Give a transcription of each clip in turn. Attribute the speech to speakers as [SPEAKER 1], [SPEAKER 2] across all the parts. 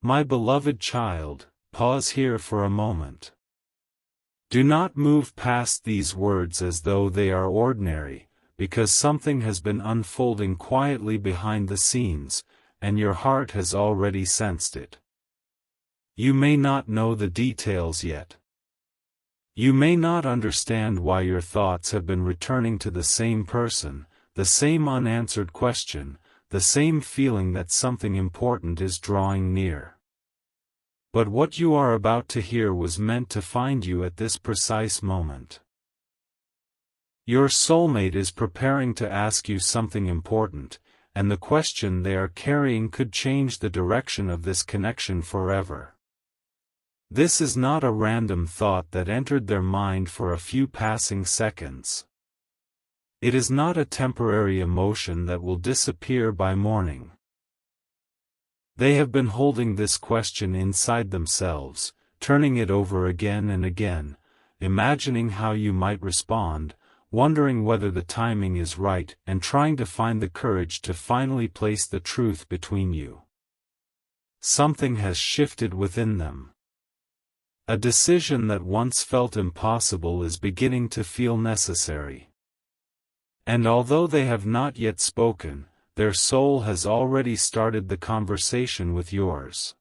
[SPEAKER 1] My beloved child, pause here for a moment. Do not move past these words as though they are ordinary, because something has been unfolding quietly behind the scenes, and your heart has already sensed it. You may not know the details yet. You may not understand why your thoughts have been returning to the same person, the same unanswered question, the same feeling that something important is drawing near. But what you are about to hear was meant to find you at this precise moment. Your soulmate is preparing to ask you something important, and the question they are carrying could change the direction of this connection forever. This is not a random thought that entered their mind for a few passing seconds. It is not a temporary emotion that will disappear by morning. They have been holding this question inside themselves, turning it over again and again, imagining how you might respond, wondering whether the timing is right, and trying to find the courage to finally place the truth between you. Something has shifted within them. A decision that once felt impossible is beginning to feel necessary. And although they have not yet spoken, their soul has already started the conversation with yours.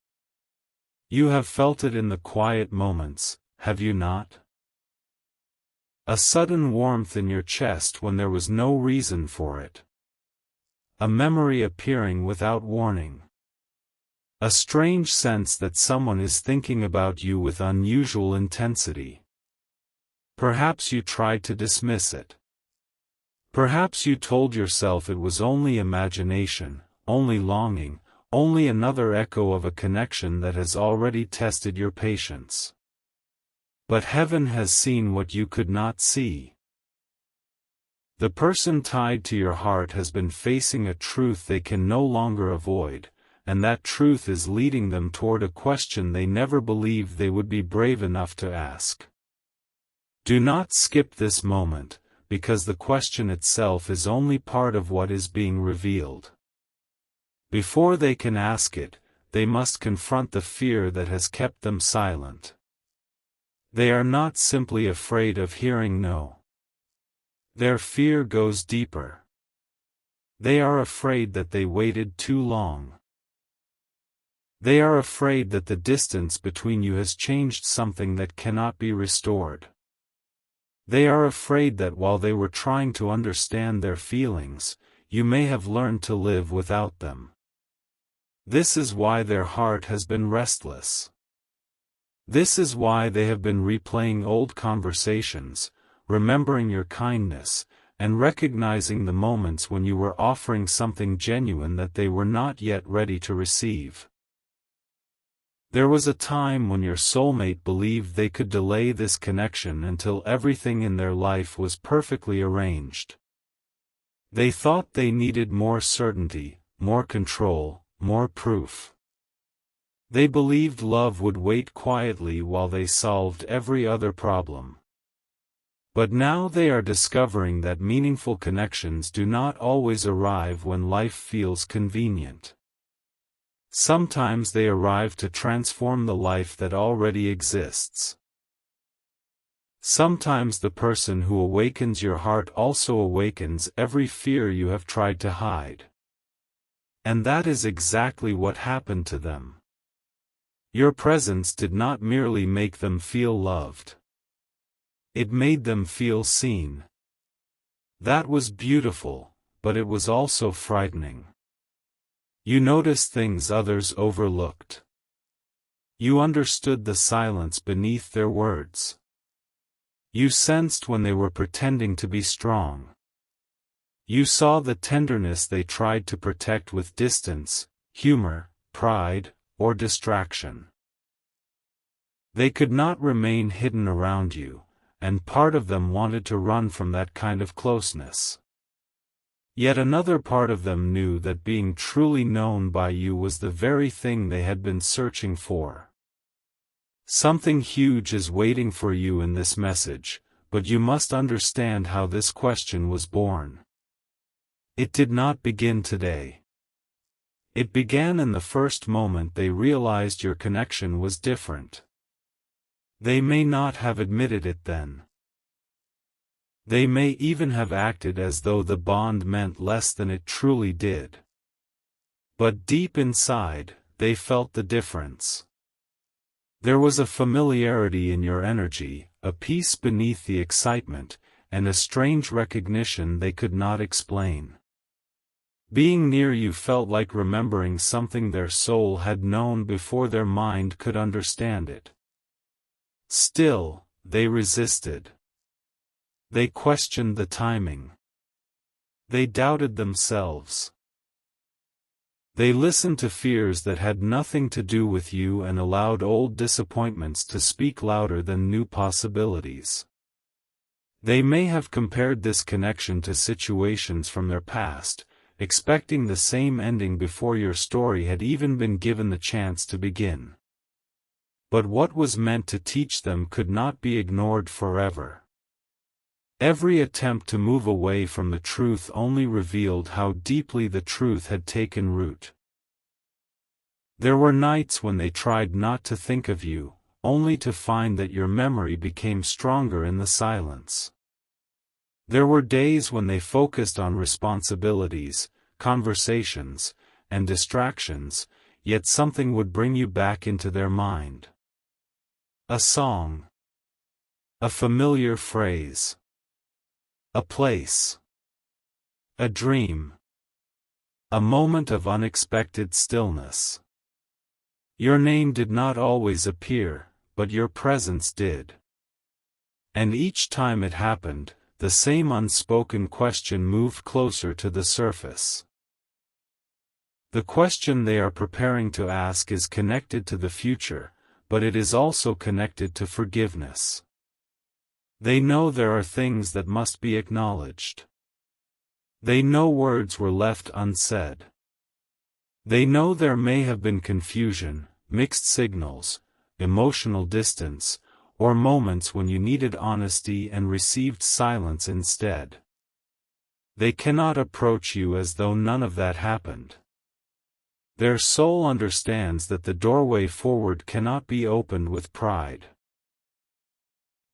[SPEAKER 1] You have felt it in the quiet moments, have you not? A sudden warmth in your chest when there was no reason for it. A memory appearing without warning. A strange sense that someone is thinking about you with unusual intensity. Perhaps you tried to dismiss it. Perhaps you told yourself it was only imagination, only longing, only another echo of a connection that has already tested your patience. But heaven has seen what you could not see. The person tied to your heart has been facing a truth they can no longer avoid, and that truth is leading them toward a question they never believed they would be brave enough to ask. Do not skip this moment, because the question itself is only part of what is being revealed. Before they can ask it, they must confront the fear that has kept them silent. They are not simply afraid of hearing no. Their fear goes deeper. They are afraid that they waited too long. They are afraid that the distance between you has changed something that cannot be restored. They are afraid that while they were trying to understand their feelings, you may have learned to live without them. This is why their heart has been restless. This is why they have been replaying old conversations, remembering your kindness, and recognizing the moments when you were offering something genuine that they were not yet ready to receive. There was a time when your soulmate believed they could delay this connection until everything in their life was perfectly arranged. They thought they needed more certainty, more control, more proof. They believed love would wait quietly while they solved every other problem. But now they are discovering that meaningful connections do not always arrive when life feels convenient. Sometimes they arrive to transform the life that already exists. Sometimes the person who awakens your heart also awakens every fear you have tried to hide. And that is exactly what happened to them. Your presence did not merely make them feel loved. It made them feel seen. That was beautiful, but it was also frightening. You noticed things others overlooked. You understood the silence beneath their words. You sensed when they were pretending to be strong. You saw the tenderness they tried to protect with distance, humor, pride, or distraction. They could not remain hidden around you, and part of them wanted to run from that kind of closeness. Yet another part of them knew that being truly known by you was the very thing they had been searching for. Something huge is waiting for you in this message, but you must understand how this question was born. It did not begin today. It began in the first moment they realized your connection was different. They may not have admitted it then. They may even have acted as though the bond meant less than it truly did. But deep inside, they felt the difference. There was a familiarity in your energy, a peace beneath the excitement, and a strange recognition they could not explain. Being near you felt like remembering something their soul had known before their mind could understand it. Still, they resisted. They questioned the timing. They doubted themselves. They listened to fears that had nothing to do with you and allowed old disappointments to speak louder than new possibilities. They may have compared this connection to situations from their past, expecting the same ending before your story had even been given the chance to begin. But what was meant to teach them could not be ignored forever. Every attempt to move away from the truth only revealed how deeply the truth had taken root. There were nights when they tried not to think of you, only to find that your memory became stronger in the silence. There were days when they focused on responsibilities, conversations, and distractions, yet something would bring you back into their mind. A song. A familiar phrase. A place. A dream. A moment of unexpected stillness. Your name did not always appear, but your presence did. And each time it happened, the same unspoken question moved closer to the surface. The question they are preparing to ask is connected to the future, but it is also connected to forgiveness. They know there are things that must be acknowledged. They know words were left unsaid. They know there may have been confusion, mixed signals, emotional distance, or moments when you needed honesty and received silence instead. They cannot approach you as though none of that happened. Their soul understands that the doorway forward cannot be opened with pride.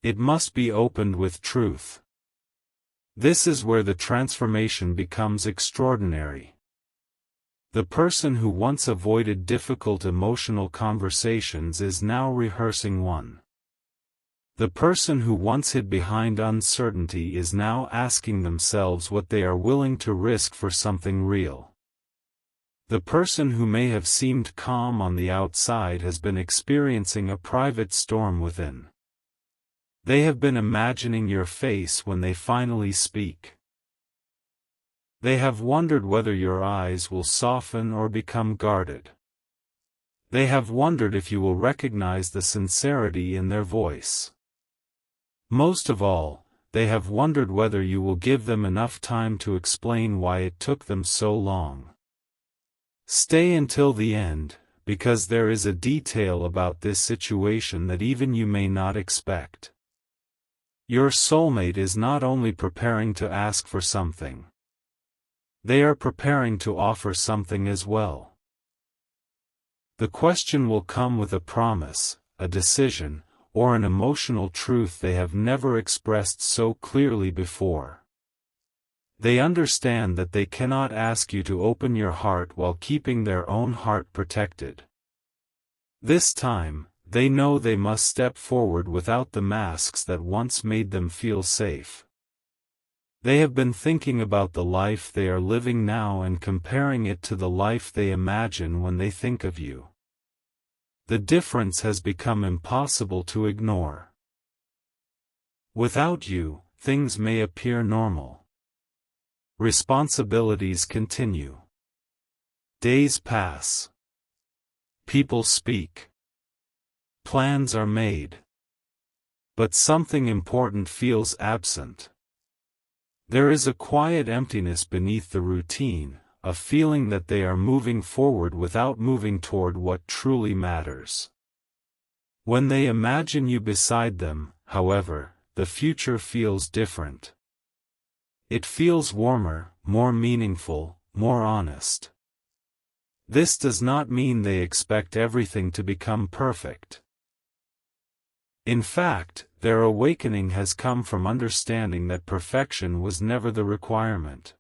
[SPEAKER 1] It must be opened with truth. This is where the transformation becomes extraordinary. The person who once avoided difficult emotional conversations is now rehearsing one. The person who once hid behind uncertainty is now asking themselves what they are willing to risk for something real. The person who may have seemed calm on the outside has been experiencing a private storm within. They have been imagining your face when they finally speak. They have wondered whether your eyes will soften or become guarded. They have wondered if you will recognize the sincerity in their voice. Most of all, they have wondered whether you will give them enough time to explain why it took them so long. Stay until the end, because there is a detail about this situation that even you may not expect. Your soulmate is not only preparing to ask for something. They are preparing to offer something as well. The question will come with a promise, a decision, or an emotional truth they have never expressed so clearly before. They understand that they cannot ask you to open your heart while keeping their own heart protected. This time, they know they must step forward without the masks that once made them feel safe. They have been thinking about the life they are living now and comparing it to the life they imagine when they think of you. The difference has become impossible to ignore. Without you, things may appear normal. Responsibilities continue. Days pass. People speak. Plans are made. But something important feels absent. There is a quiet emptiness beneath the routine, a feeling that they are moving forward without moving toward what truly matters. When they imagine you beside them, however, the future feels different. It feels warmer, more meaningful, more honest. This does not mean they expect everything to become perfect. In fact, their awakening has come from understanding that perfection was never the requirement.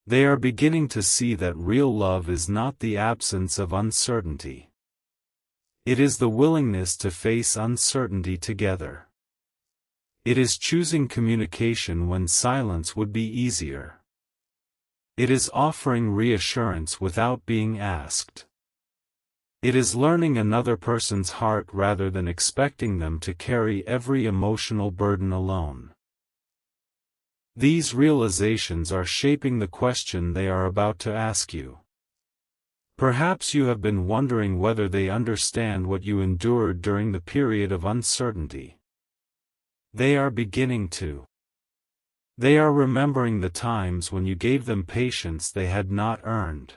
[SPEAKER 1] They are beginning to see that real love is not the absence of uncertainty. It is the willingness to face uncertainty together. It is choosing communication when silence would be easier. It is offering reassurance without being asked. It is learning another person's heart rather than expecting them to carry every emotional burden alone. These realizations are shaping the question they are about to ask you. Perhaps you have been wondering whether they understand what you endured during the period of uncertainty. They are beginning to. They are remembering the times when you gave them patience they had not earned.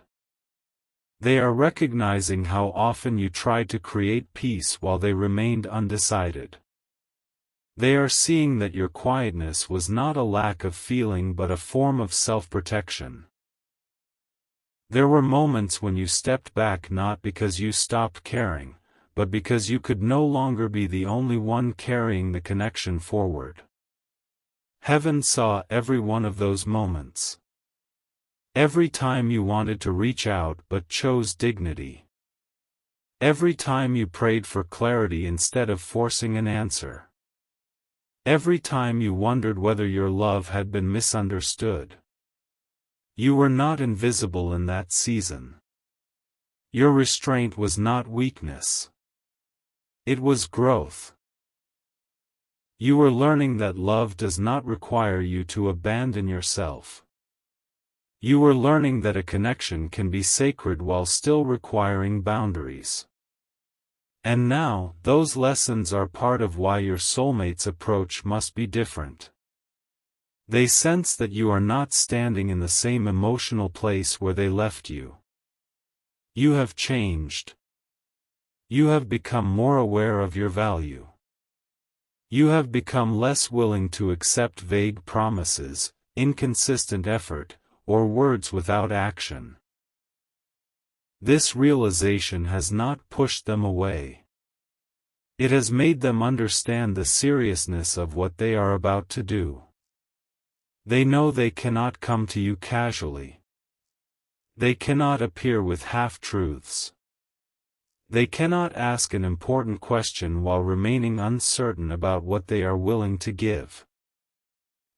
[SPEAKER 1] They are recognizing how often you tried to create peace while they remained undecided. They are seeing that your quietness was not a lack of feeling but a form of self-protection. There were moments when you stepped back not because you stopped caring, but because you could no longer be the only one carrying the connection forward. Heaven saw every one of those moments. Every time you wanted to reach out but chose dignity. Every time you prayed for clarity instead of forcing an answer. Every time you wondered whether your love had been misunderstood. You were not invisible in that season. Your restraint was not weakness. It was growth. You were learning that love does not require you to abandon yourself. You were learning that a connection can be sacred while still requiring boundaries. And now, those lessons are part of why your soulmate's approach must be different. They sense that you are not standing in the same emotional place where they left you. You have changed. You have become more aware of your value. You have become less willing to accept vague promises, inconsistent effort, or words without action. This realization has not pushed them away. It has made them understand the seriousness of what they are about to do. They know they cannot come to you casually. They cannot appear with half-truths. They cannot ask an important question while remaining uncertain about what they are willing to give.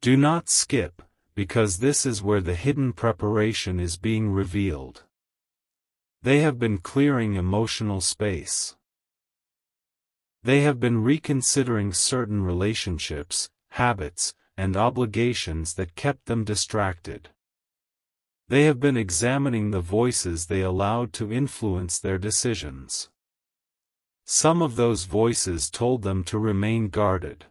[SPEAKER 1] Do not skip, because this is where the hidden preparation is being revealed. They have been clearing emotional space. They have been reconsidering certain relationships, habits, and obligations that kept them distracted. They have been examining the voices they allowed to influence their decisions. Some of those voices told them to remain guarded.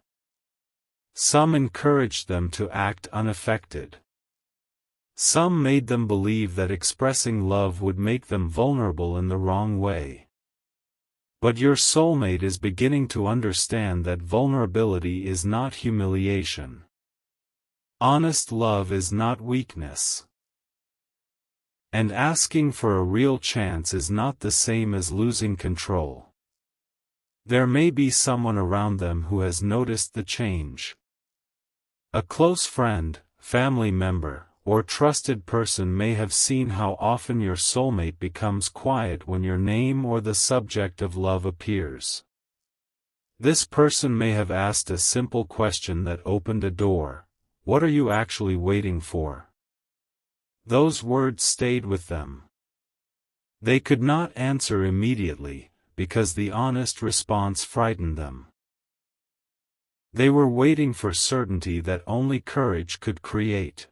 [SPEAKER 1] Some encouraged them to act unaffected. Some made them believe that expressing love would make them vulnerable in the wrong way. But your soulmate is beginning to understand that vulnerability is not humiliation. Honest love is not weakness. And asking for a real chance is not the same as losing control. There may be someone around them who has noticed the change. A close friend, family member, or trusted person may have seen how often your soulmate becomes quiet when your name or the subject of love appears. This person may have asked a simple question that opened a door. What are you actually waiting for? Those words stayed with them. They could not answer immediately, because the honest response frightened them. They were waiting for certainty that only courage could create.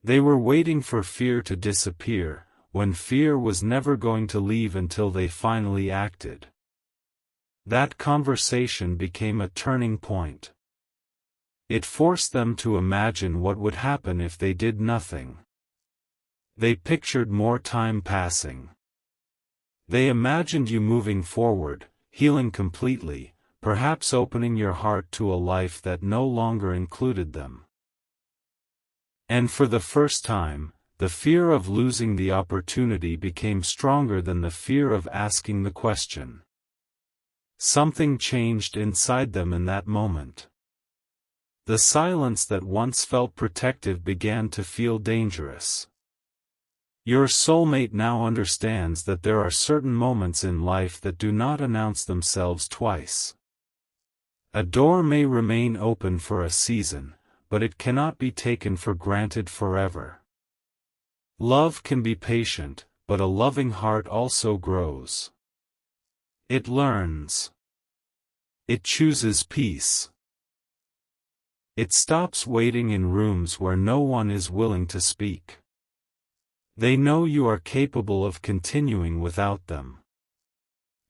[SPEAKER 1] They were waiting for fear to disappear, when fear was never going to leave until they finally acted. That conversation became a turning point. It forced them to imagine what would happen if they did nothing. They pictured more time passing. They imagined you moving forward, healing completely, perhaps opening your heart to a life that no longer included them. And for the first time, the fear of losing the opportunity became stronger than the fear of asking the question. Something changed inside them in that moment. The silence that once felt protective began to feel dangerous. Your soulmate now understands that there are certain moments in life that do not announce themselves twice. A door may remain open for a season, but it cannot be taken for granted forever. Love can be patient, but a loving heart also grows. It learns. It chooses peace. It stops waiting in rooms where no one is willing to speak. They know you are capable of continuing without them.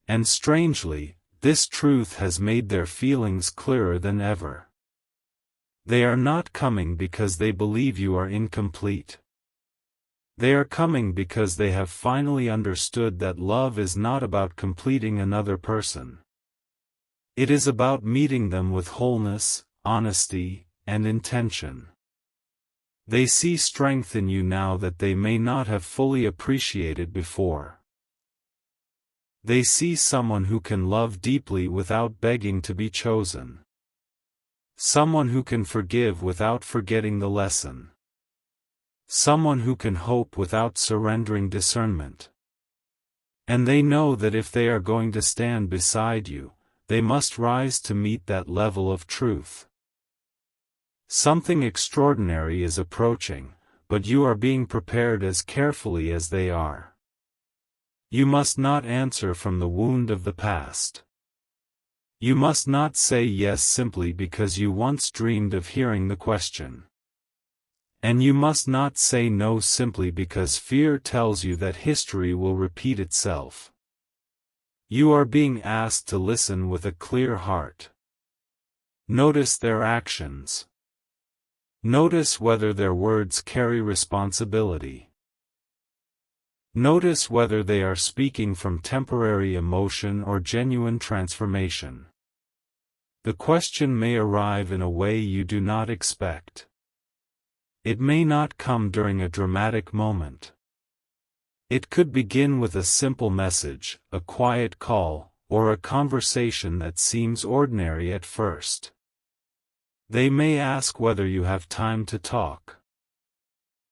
[SPEAKER 1] And strangely, this truth has made their feelings clearer than ever. They are not coming because they believe you are incomplete. They are coming because they have finally understood that love is not about completing another person. It is about meeting them with wholeness, honesty, and intention. They see strength in you now that they may not have fully appreciated before. They see someone who can love deeply without begging to be chosen. Someone who can forgive without forgetting the lesson. Someone who can hope without surrendering discernment. And they know that if they are going to stand beside you, they must rise to meet that level of truth. Something extraordinary is approaching, but you are being prepared as carefully as they are. You must not answer from the wound of the past. You must not say yes simply because you once dreamed of hearing the question. And you must not say no simply because fear tells you that history will repeat itself. You are being asked to listen with a clear heart. Notice their actions. Notice whether their words carry responsibility. Notice whether they are speaking from temporary emotion or genuine transformation. The question may arrive in a way you do not expect. It may not come during a dramatic moment. It could begin with a simple message, a quiet call, or a conversation that seems ordinary at first. They may ask whether you have time to talk.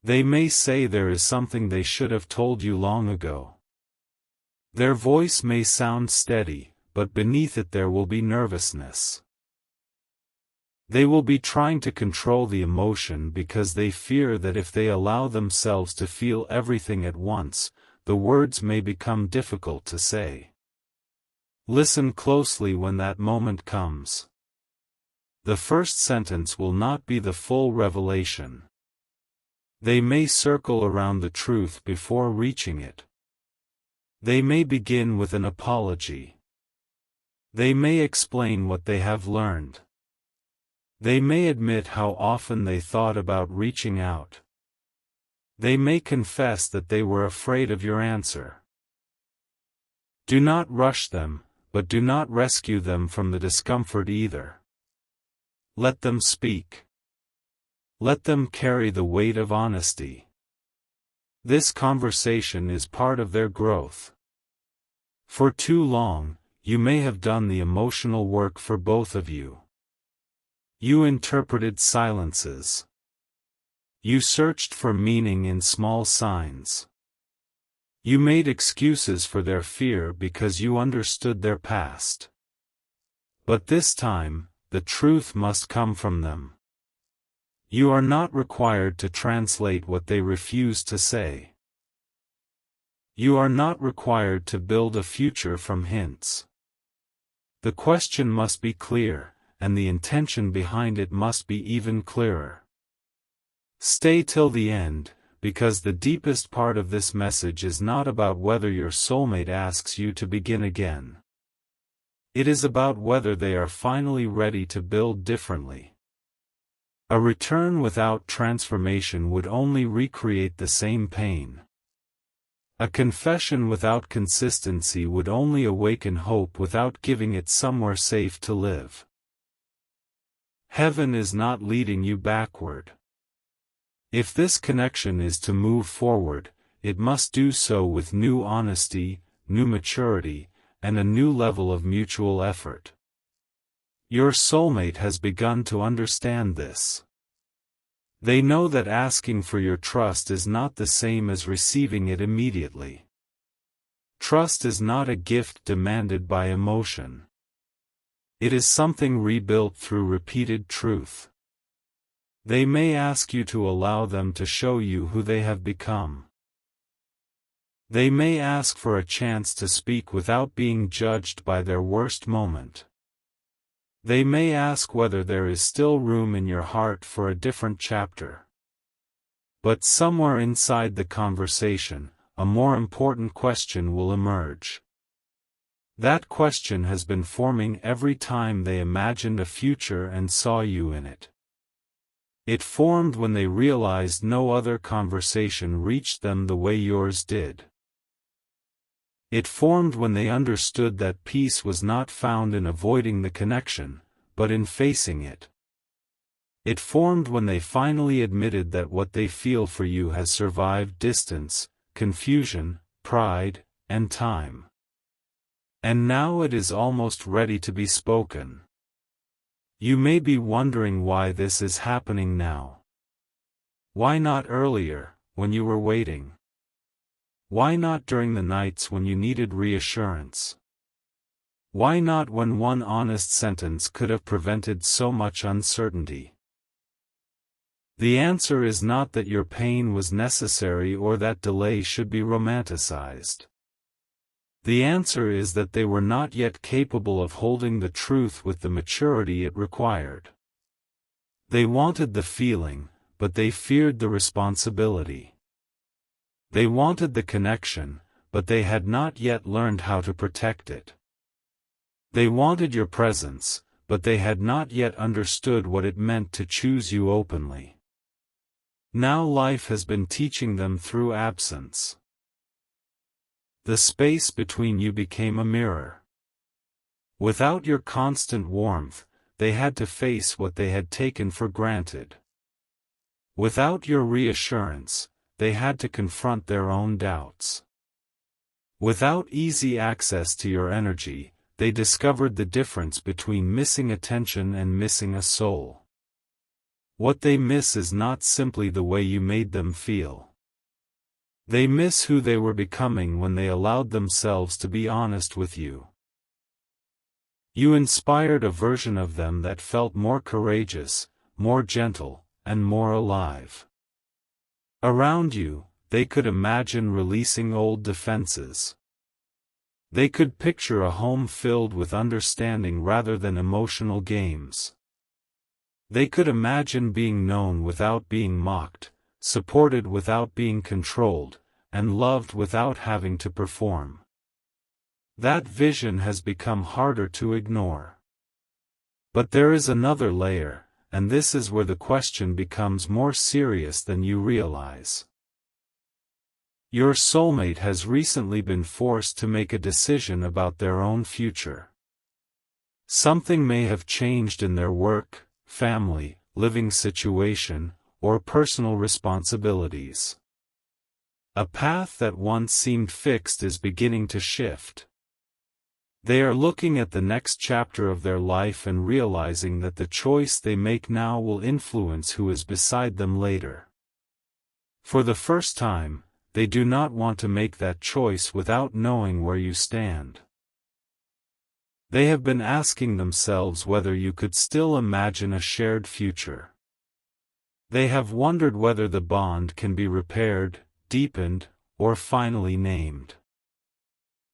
[SPEAKER 1] They may say there is something they should have told you long ago. Their voice may sound steady, but beneath it there will be nervousness. They will be trying to control the emotion because they fear that if they allow themselves to feel everything at once, the words may become difficult to say. Listen closely when that moment comes. The first sentence will not be the full revelation. They may circle around the truth before reaching it. They may begin with an apology. They may explain what they have learned. They may admit how often they thought about reaching out. They may confess that they were afraid of your answer. Do not rush them, but do not rescue them from the discomfort either. Let them speak. Let them carry the weight of honesty. This conversation is part of their growth. For too long, you may have done the emotional work for both of you. You interpreted silences. You searched for meaning in small signs. You made excuses for their fear because you understood their past. But this time, the truth must come from them. You are not required to translate what they refuse to say. You are not required to build a future from hints. The question must be clear, and the intention behind it must be even clearer. Stay till the end, because the deepest part of this message is not about whether your soulmate asks you to begin again. It is about whether they are finally ready to build differently. A return without transformation would only recreate the same pain. A confession without consistency would only awaken hope without giving it somewhere safe to live. Heaven is not leading you backward. If this connection is to move forward, it must do so with new honesty, new maturity, and a new level of mutual effort. Your soulmate has begun to understand this. They know that asking for your trust is not the same as receiving it immediately. Trust is not a gift demanded by emotion. It is something rebuilt through repeated truth. They may ask you to allow them to show you who they have become. They may ask for a chance to speak without being judged by their worst moment. They may ask whether there is still room in your heart for a different chapter. But somewhere inside the conversation, a more important question will emerge. That question has been forming every time they imagined a future and saw you in it. It formed when they realized no other conversation reached them the way yours did. It formed when they understood that peace was not found in avoiding the connection, but in facing it. It formed when they finally admitted that what they feel for you has survived distance, confusion, pride, and time. And now it is almost ready to be spoken. You may be wondering why this is happening now. Why not earlier, when you were waiting? Why not during the nights when you needed reassurance? Why not when one honest sentence could have prevented so much uncertainty? The answer is not that your pain was necessary or that delay should be romanticized. The answer is that they were not yet capable of holding the truth with the maturity it required. They wanted the feeling, but they feared the responsibility. They wanted the connection, but they had not yet learned how to protect it. They wanted your presence, but they had not yet understood what it meant to choose you openly. Now life has been teaching them through absence. The space between you became a mirror. Without your constant warmth, they had to face what they had taken for granted. Without your reassurance, they had to confront their own doubts. Without easy access to your energy, they discovered the difference between missing attention and missing a soul. What they miss is not simply the way you made them feel. They miss who they were becoming when they allowed themselves to be honest with you. You inspired a version of them that felt more courageous, more gentle, and more alive. Around you, they could imagine releasing old defenses. They could picture a home filled with understanding rather than emotional games. They could imagine being known without being mocked, supported without being controlled, and loved without having to perform. That vision has become harder to ignore. But there is another layer, and this is where the question becomes more serious than you realize. Your soulmate has recently been forced to make a decision about their own future. Something may have changed in their work, family, living situation, or personal responsibilities. A path that once seemed fixed is beginning to shift. They are looking at the next chapter of their life and realizing that the choice they make now will influence who is beside them later. For the first time, they do not want to make that choice without knowing where you stand. They have been asking themselves whether you could still imagine a shared future. They have wondered whether the bond can be repaired, deepened, or finally named.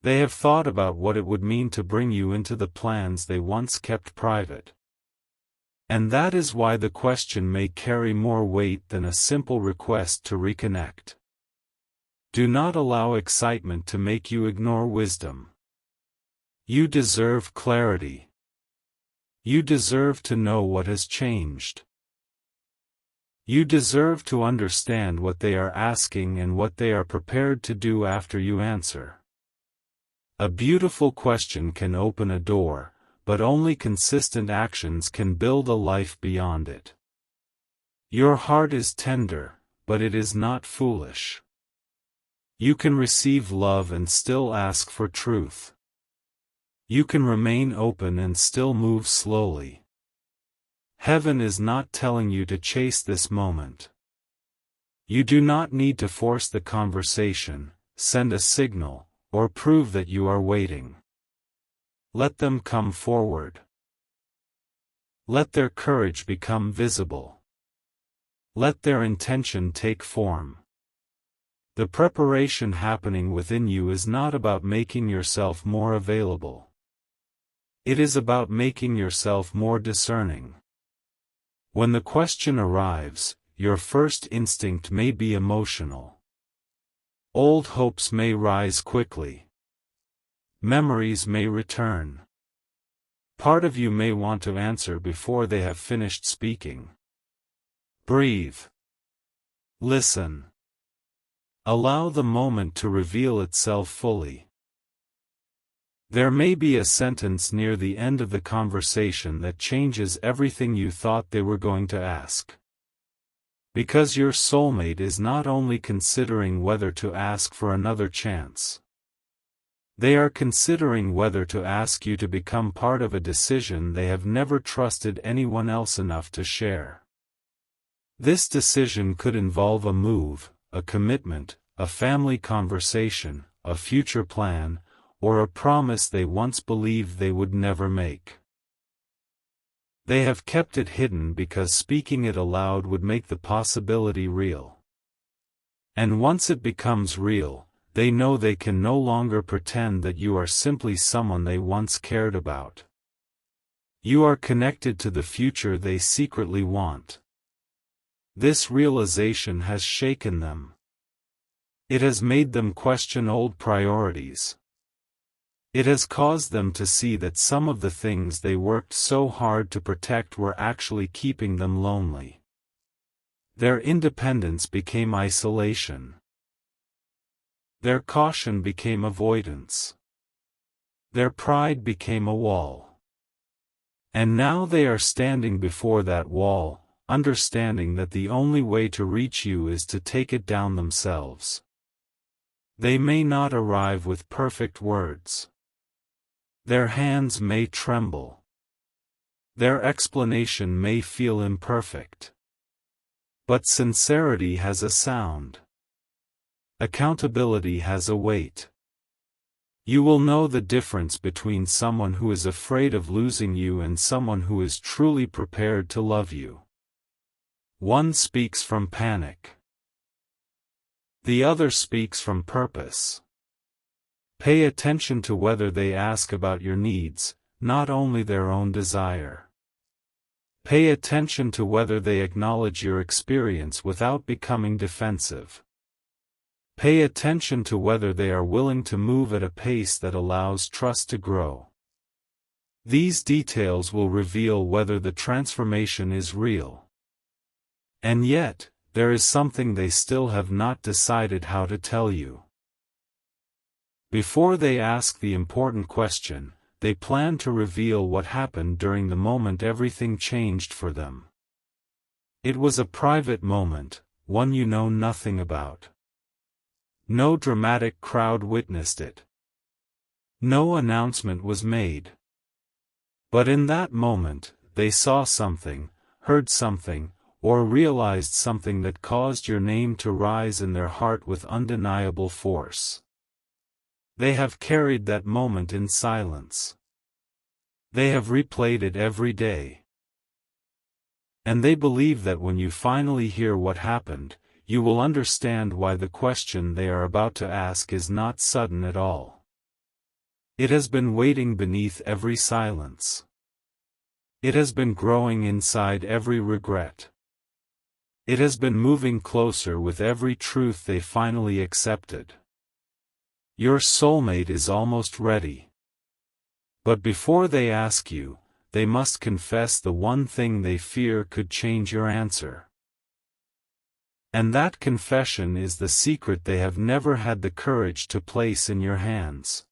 [SPEAKER 1] They have thought about what it would mean to bring you into the plans they once kept private. And that is why the question may carry more weight than a simple request to reconnect. Do not allow excitement to make you ignore wisdom. You deserve clarity. You deserve to know what has changed. You deserve to understand what they are asking and what they are prepared to do after you answer. A beautiful question can open a door, but only consistent actions can build a life beyond it. Your heart is tender, but it is not foolish. You can receive love and still ask for truth. You can remain open and still move slowly. Heaven is not telling you to chase this moment. You do not need to force the conversation, send a signal, or prove that you are waiting. Let them come forward. Let their courage become visible. Let their intention take form. The preparation happening within you is not about making yourself more available. It is about making yourself more discerning. When the question arrives, your first instinct may be emotional. Old hopes may rise quickly. Memories may return. Part of you may want to answer before they have finished speaking. Breathe. Listen. Allow the moment to reveal itself fully. There may be a sentence near the end of the conversation that changes everything you thought they were going to ask. Because your soulmate is not only considering whether to ask for another chance. They are considering whether to ask you to become part of a decision they have never trusted anyone else enough to share. This decision could involve a move, a commitment, a family conversation, a future plan, or a promise they once believed they would never make. They have kept it hidden because speaking it aloud would make the possibility real. And once it becomes real, they know they can no longer pretend that you are simply someone they once cared about. You are connected to the future they secretly want. This realization has shaken them. It has made them question old priorities. It has caused them to see that some of the things they worked so hard to protect were actually keeping them lonely. Their independence became isolation. Their caution became avoidance. Their pride became a wall. And now they are standing before that wall, understanding that the only way to reach you is to take it down themselves. They may not arrive with perfect words. Their hands may tremble. Their explanation may feel imperfect. But sincerity has a sound. Accountability has a weight. You will know the difference between someone who is afraid of losing you and someone who is truly prepared to love you. One speaks from panic. The other speaks from purpose. Pay attention to whether they ask about your needs, not only their own desire. Pay attention to whether they acknowledge your experience without becoming defensive. Pay attention to whether they are willing to move at a pace that allows trust to grow. These details will reveal whether the transformation is real. And yet, there is something they still have not decided how to tell you. Before they ask the important question, they plan to reveal what happened during the moment everything changed for them. It was a private moment, one you know nothing about. No dramatic crowd witnessed it. No announcement was made. But in that moment, they saw something, heard something, or realized something that caused your name to rise in their heart with undeniable force. They have carried that moment in silence. They have replayed it every day. And they believe that when you finally hear what happened, you will understand why the question they are about to ask is not sudden at all. It has been waiting beneath every silence. It has been growing inside every regret. It has been moving closer with every truth they finally accepted. Your soulmate is almost ready. But before they ask you, they must confess the one thing they fear could change your answer. And that confession is the secret they have never had the courage to place in your hands.